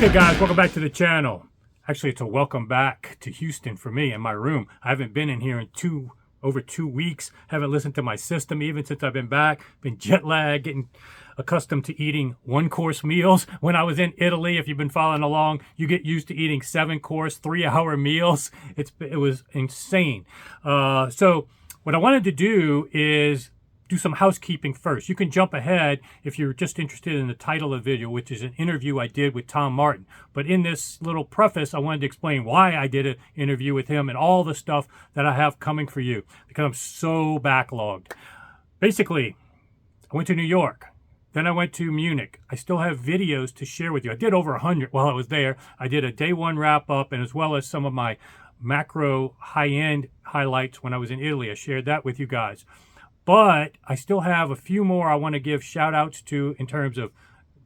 Okay guys, welcome back to the channel. Actually, it's a welcome back to Houston for me in my room. I haven't been in here in over 2 weeks. Haven't listened to my system even since I've been back. Been jet lagged, getting accustomed to eating 1-course meals. When I was in Italy, if you've been following along, you get used to eating 7-course, 3-hour meals. It was insane. So what I wanted to do is do some housekeeping first. You can jump ahead if you're just interested in the title of the video, which is an interview I did with Tom Martin. But in this little preface, I wanted to explain why I did an interview with him and all the stuff that I have coming for you, because I'm so backlogged. Basically, I went to New York. Then I went to Munich. I still have videos to share with you. I did over 100 while I was there. I did a day one wrap up, and as well as some of my macro high-end highlights when I was in Italy. I shared that with you guys. But I still have a few more I want to give shout outs to in terms of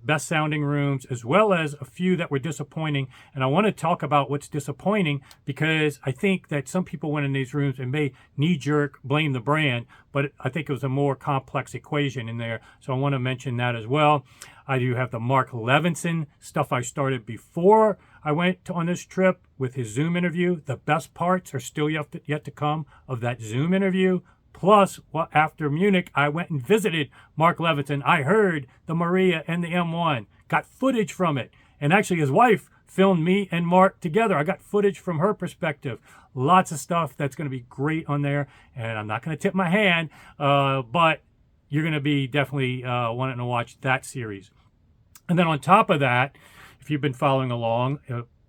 best sounding rooms, as well as a few that were disappointing. And I want to talk about what's disappointing, because I think that some people went in these rooms and may knee-jerk blame the brand, but I think it was a more complex equation in there. So I want to mention that as well. I do have the Mark Levinson stuff I started before I went on this trip with his Zoom interview. The best parts are still yet to come of that Zoom interview. Plus, after Munich, I went and visited Mark Levinson. I heard the Maria and the M1, got footage from it. And actually, his wife filmed me and Mark together. I got footage from her perspective. Lots of stuff that's going to be great on there. And I'm not going to tip my hand, but you're going to be definitely wanting to watch that series. And then on top of that, if you've been following along,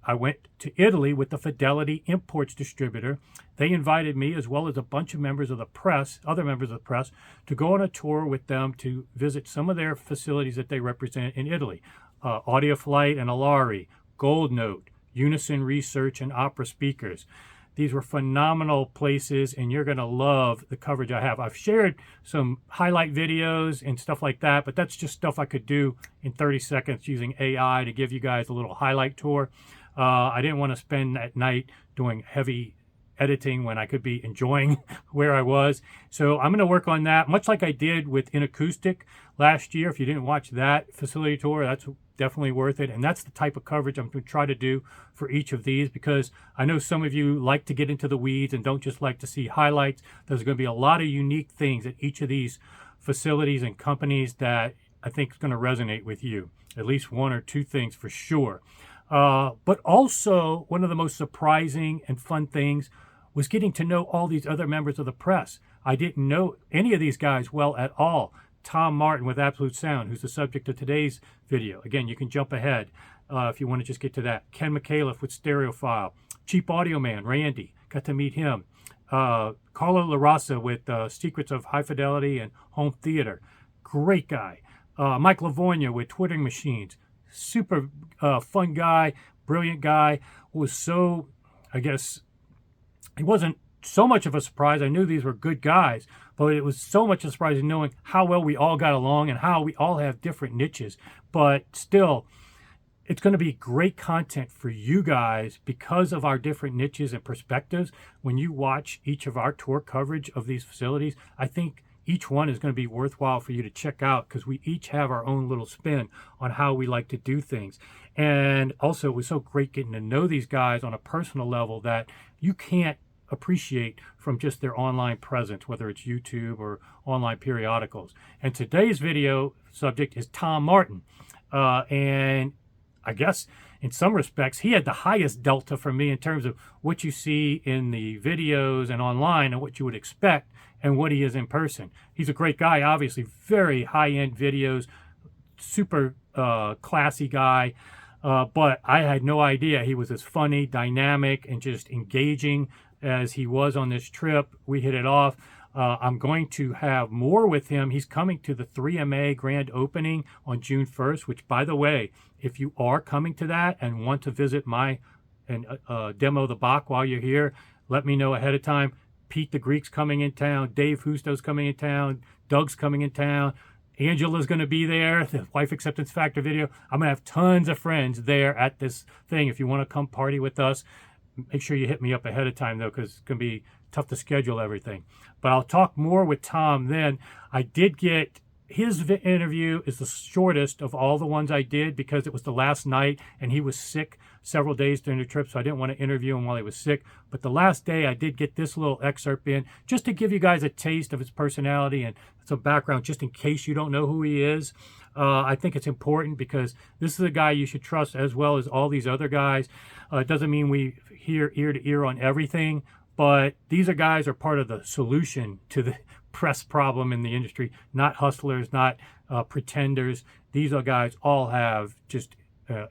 I went to Italy with the Fidelity Imports distributor. They invited me, as well as a bunch of members of the press, other members of the press, to go on a tour with them to visit some of their facilities that they represent in Italy. Audiophile and Alari, Gold Note, Unison Research, and Opera Speakers. These were phenomenal places, and you're going to love the coverage I have. I've shared some highlight videos and stuff like that, but that's just stuff I could do in 30 seconds using AI to give you guys a little highlight tour. I didn't want to spend that night doing heavy editing when I could be enjoying where I was. So I'm going to work on that, much like I did with In Acoustic last year. If you didn't watch that facility tour, that's definitely worth it. And that's the type of coverage I'm going to try to do for each of these, because I know some of you like to get into the weeds and don't just like to see highlights. There's going to be a lot of unique things at each of these facilities and companies that I think is going to resonate with you. At least 1 or 2 things for sure. But also, one of the most surprising and fun things was getting to know all these other members of the press. I didn't know any of these guys well at all. Tom Martin with Absolute Sound, who's the subject of today's video. Again, you can jump ahead if you want to just get to that. Ken McAuliffe with Stereophile. Cheap Audio Man, Randy, got to meet him. Carlo LaRossa with Secrets of High Fidelity and Home Theater. Great guy. Mike Lavonia with Twittering Machines. Super fun guy, brilliant guy. Was so, I guess, it wasn't so much of a surprise. I knew these were good guys, but it was so much a surprise in knowing how well we all got along and how we all have different niches. But still, it's going to be great content for you guys because of our different niches and perspectives. When you watch each of our tour coverage of these facilities, I think each one is going to be worthwhile for you to check out, because we each have our own little spin on how we like to do things. And also, it was so great getting to know these guys on a personal level that you can't appreciate from just their online presence, whether it's YouTube or online periodicals. And today's video subject is Tom Martin. And I guess in some respects, he had the highest delta for me in terms of what you see in the videos and online and what you would expect and what he is in person. He's a great guy, obviously, very high-end videos, super classy guy. But I had no idea he was as funny, dynamic, and just engaging as he was on this trip. We hit it off. I'm going to have more with him. He's coming to the 3MA grand opening on June 1st, which, by the way, if you are coming to that and want to visit and demo the Bach while you're here, let me know ahead of time. Pete the Greek's coming in town. Dave Husto's coming in town. Doug's coming in town. Angela's going to be there, the Wife Acceptance Factor video. I'm going to have tons of friends there at this thing. If you want to come party with us, make sure you hit me up ahead of time, though, because it's going to be tough to schedule everything. But I'll talk more with Tom then. I did get his interview is the shortest of all the ones I did because it was the last night and he was sick several days during the trip, so I didn't want to interview him while he was sick. But the last day I did get this little excerpt in just to give you guys a taste of his personality and some background just in case you don't know who he is. I think it's important because this is a guy you should trust as well as all these other guys. It doesn't mean we hear ear to ear on everything, but these are guys are part of the solution to the press problem in the industry, not hustlers, not pretenders. These are guys all have just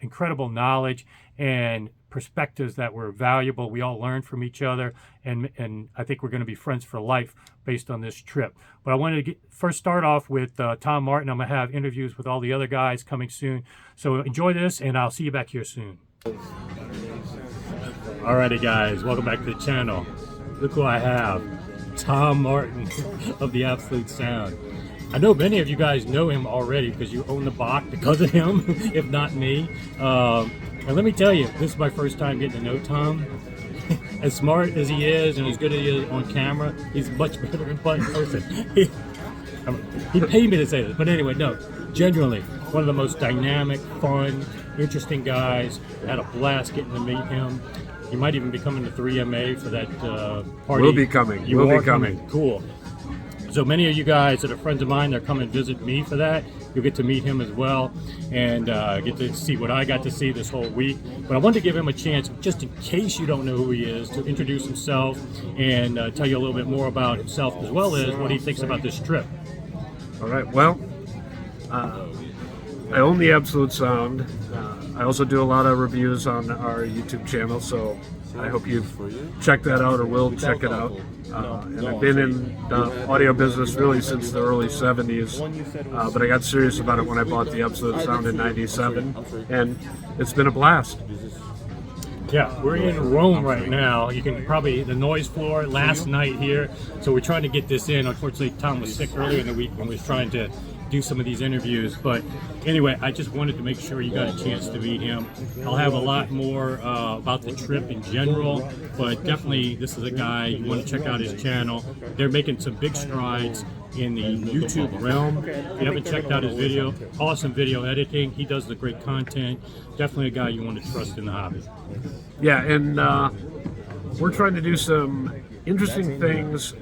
incredible knowledge and perspectives that were valuable. We all learned from each other, and I think we're going to be friends for life based on this trip. But I wanted to first start off with Tom Martin. I'm going to have interviews with all the other guys coming soon. So enjoy this, and I'll see you back here soon. Alrighty, guys, welcome back to the channel. Look who I have. Tom Martin of the Absolute Sound. I know many of you guys know him already because you own the box because of him, if not me. And let me tell you, this is my first time getting to know Tom. As smart as he is and as good as he is on camera, he's much better in person. He paid me to say this, but anyway, no, genuinely, one of the most dynamic, fun, interesting guys. I had a blast getting to meet him. You might even be coming to 3MA for that party. We'll be coming. We'll be coming. Cool. So many of you guys that are friends of mine, they're coming to visit me for that. You'll get to meet him as well and get to see what I got to see this whole week. But I wanted to give him a chance, just in case you don't know who he is, to introduce himself and tell you a little bit more about himself as well as what he thinks about this trip. All right. Well, I own the Absolute Sound. I also do a lot of reviews on our YouTube channel, so I hope you've checked that out or will check it out. And I've been in the audio business really since the early 70s, but I got serious about it when I bought the Absolute Sound in '97, and it's been a blast. Yeah, we're in Rome right now. You can probably, the noise floor last night here, so we're trying to get this in. Unfortunately, Tom was sick earlier in the week when we was trying to do some of these interviews, but anyway, I just wanted to make sure you got a chance to meet him. I'll have a lot more about the trip in general, but definitely this is a guy you want to check out his channel. They're making some big strides in the YouTube realm. If you haven't checked out his video, awesome video editing. He does the great content. Definitely a guy you want to trust in the hobby. Yeah, and we're trying to do some interesting things,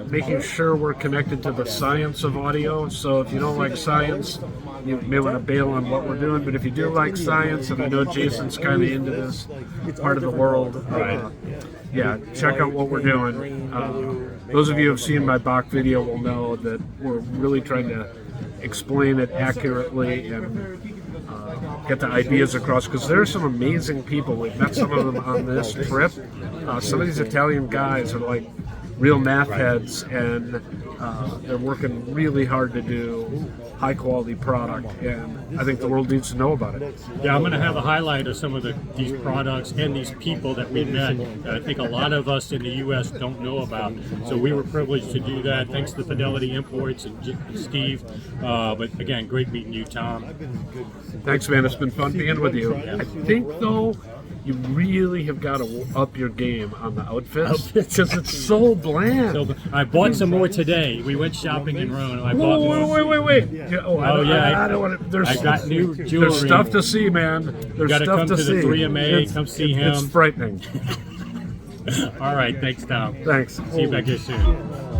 making sure we're connected to the science of audio. So if you don't like science, you may want to bail on what we're doing. But if you do like science, and I know Jason's kind of into this part of the world, yeah, check out what we're doing. Those of you who have seen my Bach video will know that we're really trying to explain it accurately and get the ideas across, because there are some amazing people. We've met some of them on this trip. Some of these Italian guys are like real math heads, and they're working really hard to do high quality product, and I think the world needs to know about it. Yeah, I'm going to have a highlight of some of these products and these people that we met that I think a lot of us in the U.S. don't know about. So we were privileged to do that. Thanks to Fidelity Imports and Steve. But again, great meeting you, Tom. Thanks, man. It's been fun being with you. I think, though, you really have got to up your game on the outfits because it's so bland. So, I bought some more today. We went shopping in Rome. I bought Wait. Yeah, I don't want to. I got new jewelry. There's stuff to see, man. There's stuff to see. You got to come to the 3MA. Come see him. It's frightening. All right. Thanks, Tom. Thanks. See you back here soon.